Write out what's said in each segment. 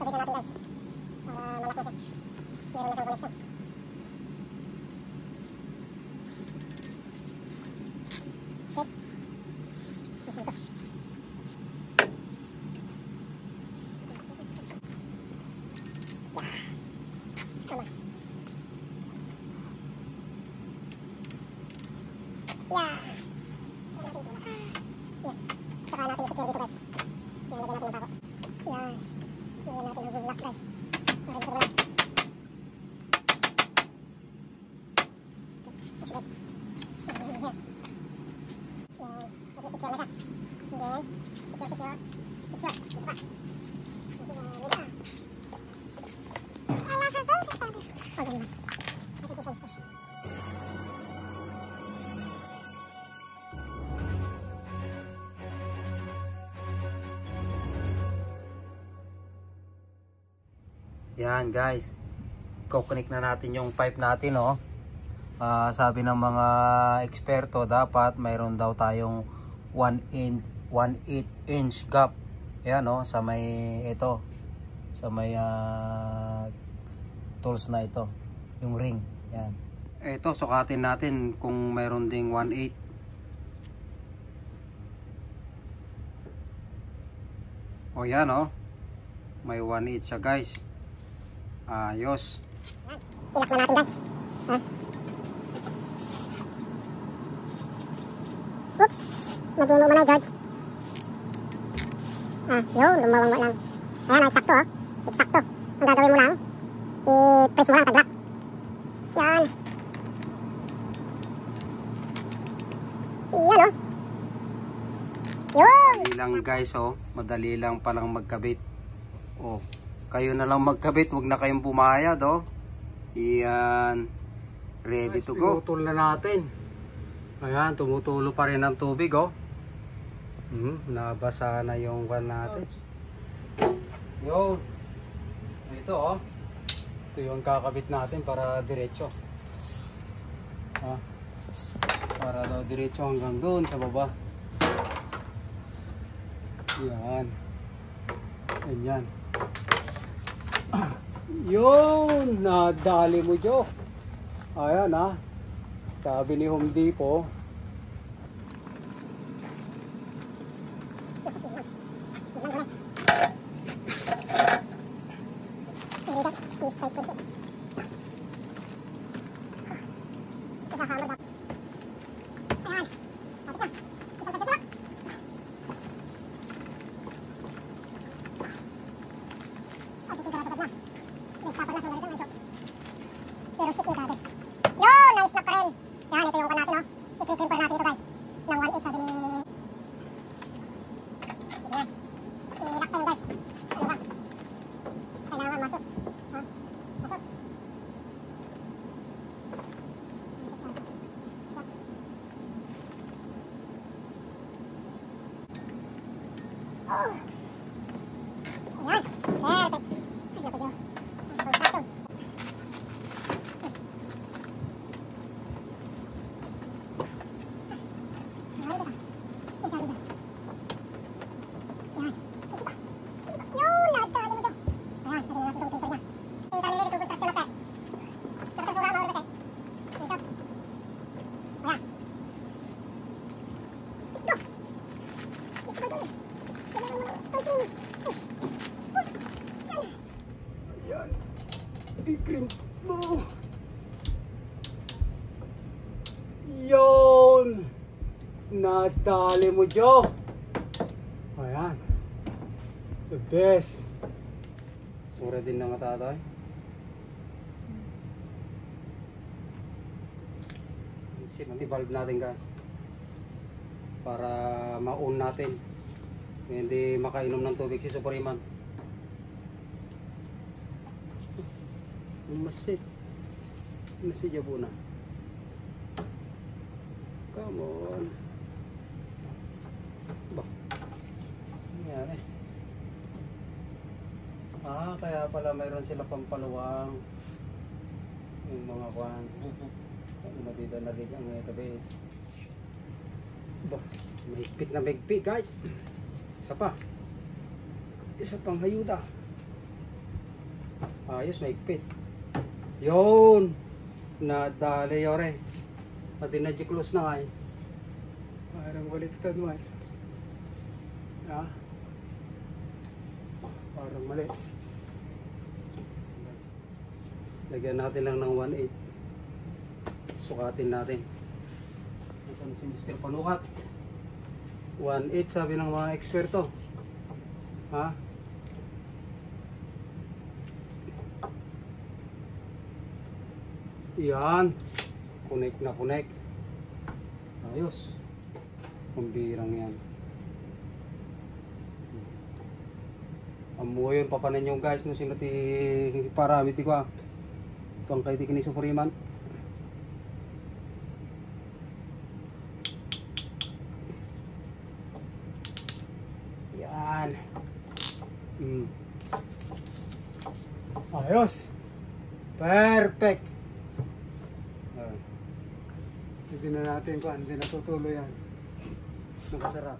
Kabitan natin guys. Para malaki siya. Meron na siyang connection. Okay. Yes, ito. Tama. Yeah. Saka natin i-secure dito guys. Yan, lagyan natin yung pako. Yan. Lagyan natin yung lock guys. Para di sa bulan. That's good. Yan. Okay, secure na siya. And then, secure. Dito pa. I love her face. Oh, ganun. I think this one's push. Yan guys, kukonek na natin yung pipe natin, oh. Sabi ng mga eksperto, dapat mayroon daw tayong 1/8 inch gap. Yan, oh, sa may ito, sa may tools na ito, yung ring. Yan. Ito, sukatin natin kung mayroon ding 1/8. O yan, oh, may 1/8 siya guys. Ayos. Ilak na natin guys. Ha? Oops. Mag-game mo na George. Yun. Lumawang mo lang. Ayan, eksakto oh. Eksakto. Ang gagawin mo lang, i-press mo lang tag-lock. Yan. Yan oh. Yun. Madali lang guys, oh. Madali lang palang magkabit. Oh. Kayo na lang magkabit, huwag na kayong bumayad, oh. Iyan. Ready to go. Pinutol na natin. Ayan, tumutulo pa rin ang tubig, oh. Nabasa na yung van natin. Yun. Ito, oh. Ito yung kakabit natin para diretso. Para daw diretso hanggang doon sa baba. Yan. Ganyan. Yun, nadali mo Jo. Ayan ha. Sabi ni Home Depot. Pero shit, grabe. Yun, nice na pa rin. Yan, ito yung kan natin, oh. I-crimper natin ito guys. Ng 1/8 sabi ni... Yan. I-lock tayo guys. Ano ba? Kailangan masok. Masok. Masok natin. Masok. Oh. Yan. Perfect. Ay, naku Diyo. Pulsation. I-crimp mo. Yun. Nadali mo Jo. Ayan. The best. Mura din na nga tatay. Safety valve natin guys. Para ma-on natin. Hindi makainom ng tubig si Superman. Masit jabo na. Come on. Ba. Nangyari. Kaya pala mayroon sila pampaluwang yung mga kwan. Ano dito na rin ang tabi. Ba, mahigpit na mahigpit guys. Isa pa. Isa pang hayuda. Ayos, maigpit. Yun. Nadali yore. Pati na close na ngay. Parang baliktad man. Ha? Parang mali. Lagyan natin lang ng 1/8. Sukatin natin. Nasaan si Mr. Panukat? 1/8 sabi ng mga eksperto. Ha? Yan. Connect na connect. Ayos. Pambirang yan. Amo yun papanan nyo guys no sino ti paramiti ko. Tuang kay ti kinisupuriman. Yan. Ayos. Perfect. Hindi na natin kung hindi natutuloy yan. Nakasarap.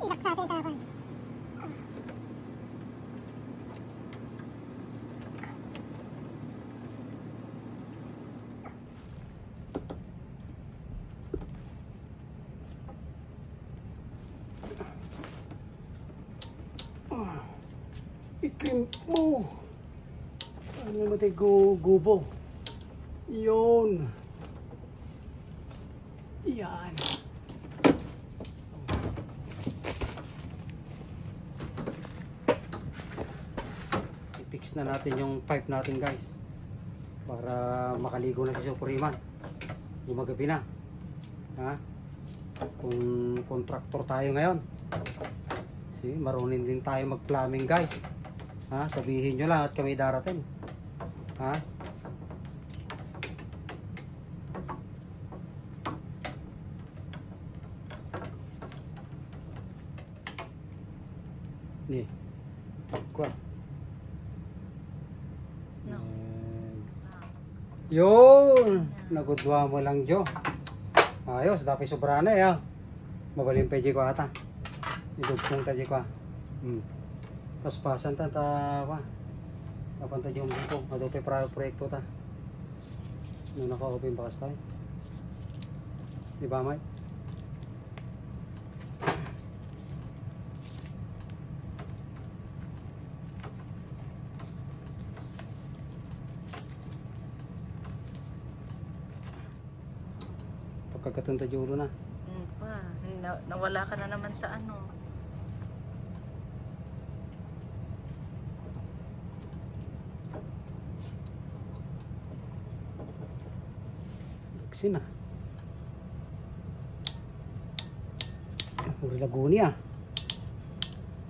Ilak natin tawag. Iklim mo. Ano naman tayo gubo? Yun. Yan. I-fix na natin yung pipe natin guys. Para makaligo na si Supuriman. Gumagabi na. Ha? Kung contractor tayo ngayon. See, marunong din tayo mag-plumbing guys. Ha? Sabihin nyo lang at kami darating. Ha? Ni. Kwa. No. Yun! Nagudwa mo lang Jo. Ayos, dapat sobra na eh. Mabaling pa ko ata. Idugtong ta ko. Paspasan ta pa. Kapanta yung buko. Madope para proyekto ta. Nung naka-open bakas tayo. Diba, Mike? Pagkakatanta juro na. Nawala ka na naman sa ano. Sina. Puri Lagunia.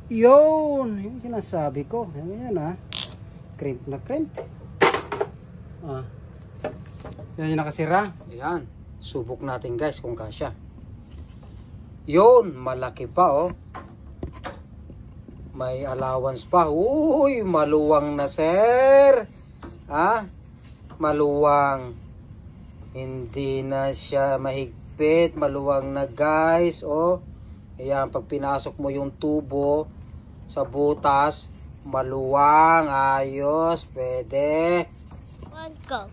Yun! Yung sinasabi ko. Yan ha. Crimp na crimp. Yan yung nakasira. Ayan. Subok natin guys kung kasya. Yun! Malaki pa oh. May allowance pa. Uy! Maluwang na sir. Ha? Maluwang. Hindi na siya mahigpit, maluwang na guys, oh. Ayan, pag pinasok mo yung tubo sa butas, maluwang, ayos, pwede. Go.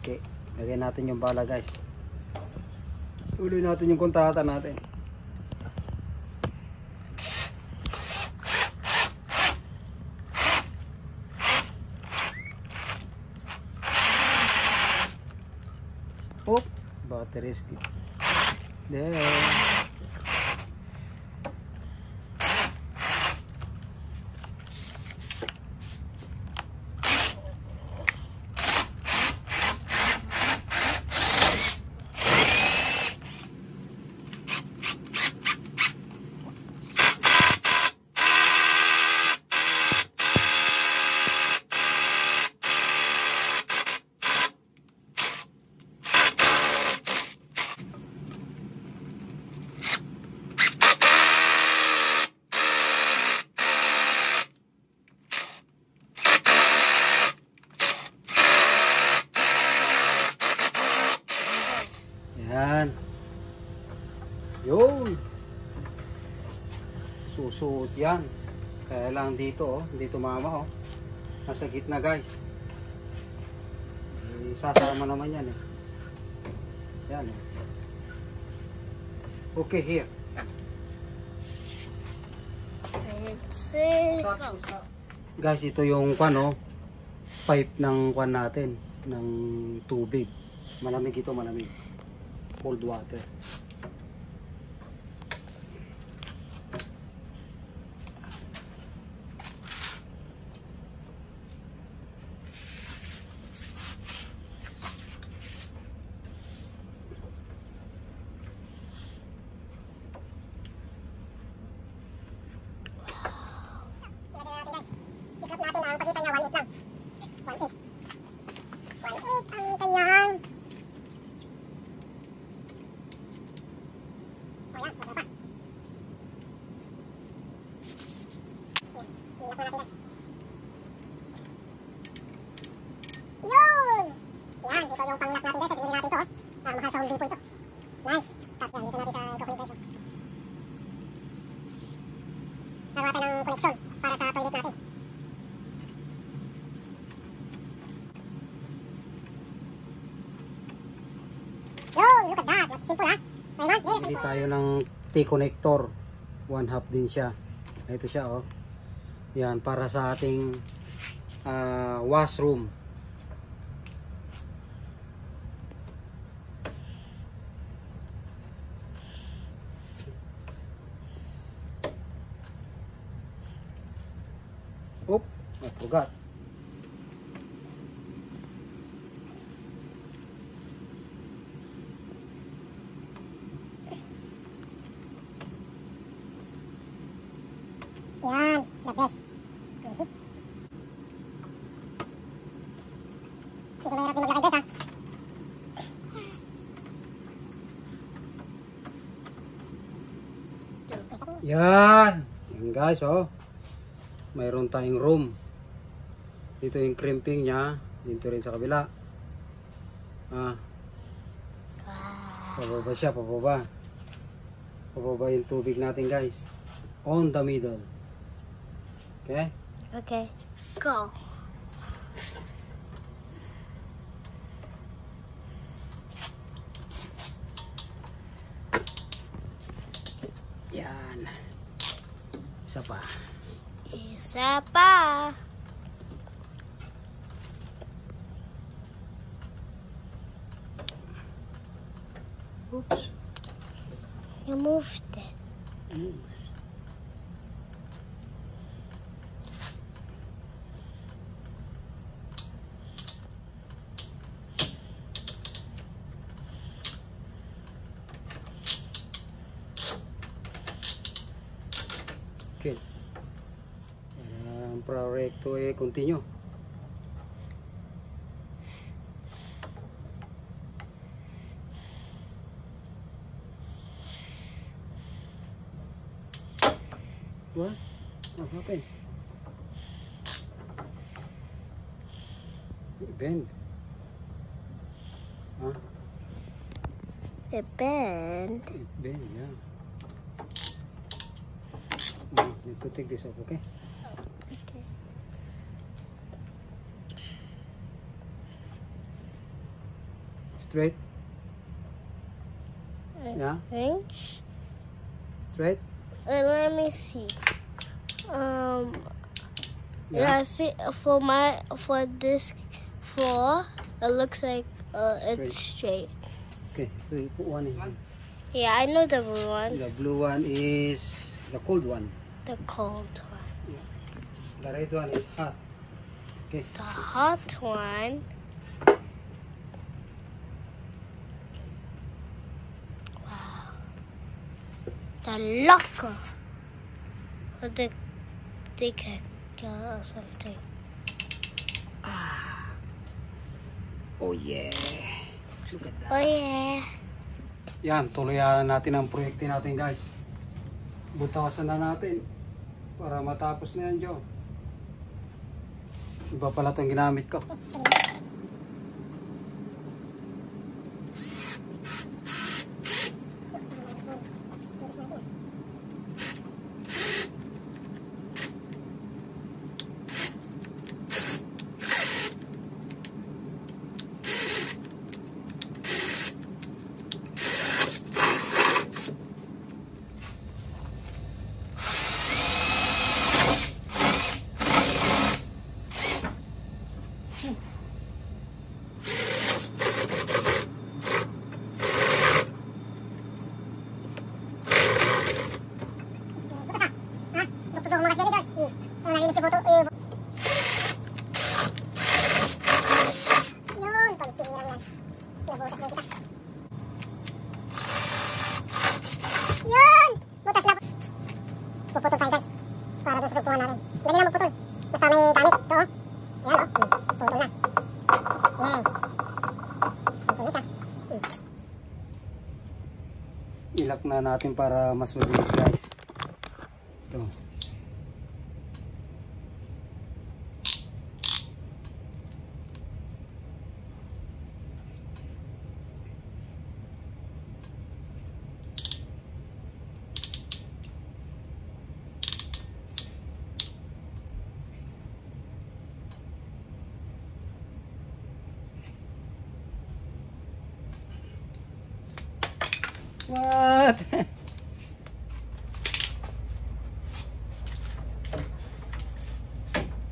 Okay, lagyan natin yung bala guys. Tuloy natin yung kontrata natin. Oh, battery is good. There. Yan. Yun. Susuot yan. Kaya lang dito, oh. Dito mama, oh. Nasa gitna, guys. Sasama naman yan, eh. Yan, eh. Okay, here. Guys, ito yung pano, pipe ng kwan natin, ng tubig. Malamig ito, malamig. Cold water. Yun! Yan, ito yung panglock natin guys. At binili natin ito. Mahal sa Home Depot ito. Nice. Tap yan, dito natin sa coconut guys. Nagawa tayo ng connection para sa toilet natin. Yun, look at that. That's simple ha. Very simple. Bili tayo ng T-connector. 1/2 din siya. Ito siya, oh. Yan, para sa ating washroom. Oop, I forgot. Yan, the best. Hindi ka mahirap din maglagay guys ha. Yan. Yan guys, oh. Mayroon tayong room. Dito yung crimping niya. Dito rin sa kabila. Pababa siya, pababa. Pababa yung tubig natin guys. On the middle. Okay? Okay, go. Yan. Isa pa. Isa pa. Oops. You moved it. Okay. Para ang proyekto ay continue. What? What happened? It bend. Huh? It bent. It bend, yeah. Need to take this off, okay? Okay. Straight? Yeah? Think. Straight? Let me see. Yeah. I think for this floor, it looks like it's straight. Okay, so you put one in. Yeah, I know the blue one. The blue one is the cold one. The cold one. The red one is hot. Okay. The hot one. Wow. The locker. Or the or something. Oh yeah. Look at that. Oh yeah. Yan, tuloyan natin ang proyekto natin guys. Butasan na natin para matapos na yan, Joe. Iba pala itong ginamit ko. Ilak na natin para mas mabilis guys. Ito. What?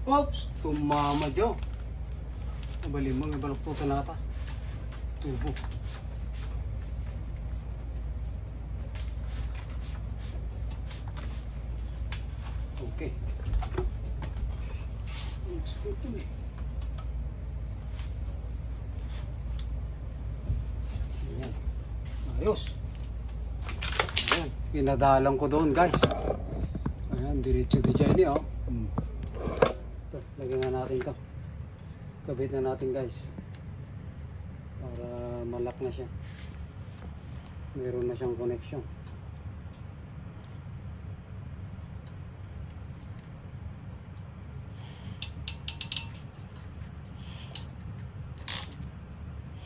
Oops, tumama dyan. Nabali mo, nabaluktutan nata. Tubo. Okay. Let's go to me. Ayan. Ayos. Ayan. Pinadalang ko doon guys. Ayan, diretso di dyan eh oh. Ito, lagyan na natin ito. Kabit na natin guys. Para malak na siya. Meron na siyang connection.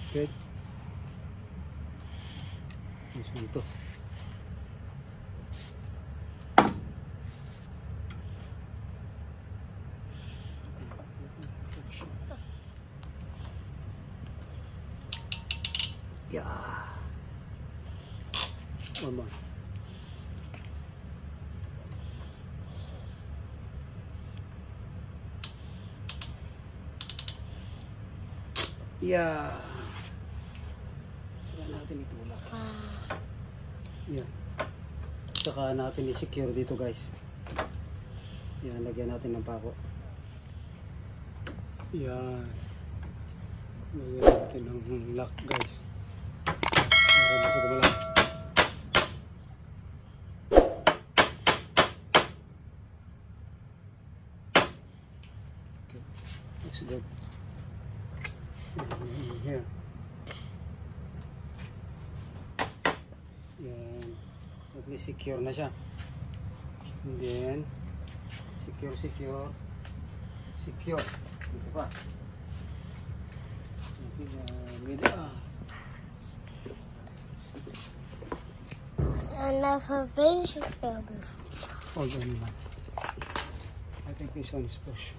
Okay. This one to. Yeah. One more. Yeah. Saka natin itulak. Yeah. Saka natin i-secure dito guys. Yan, lagyan natin ng pako. Yan. Lagyan natin ng lock guys. Para di siya gumalaw. Okay. Looks good. Here. Yan. At least secure na siya. And then, secure. Dito pa. I never been here before. Hold on. I think this one is push.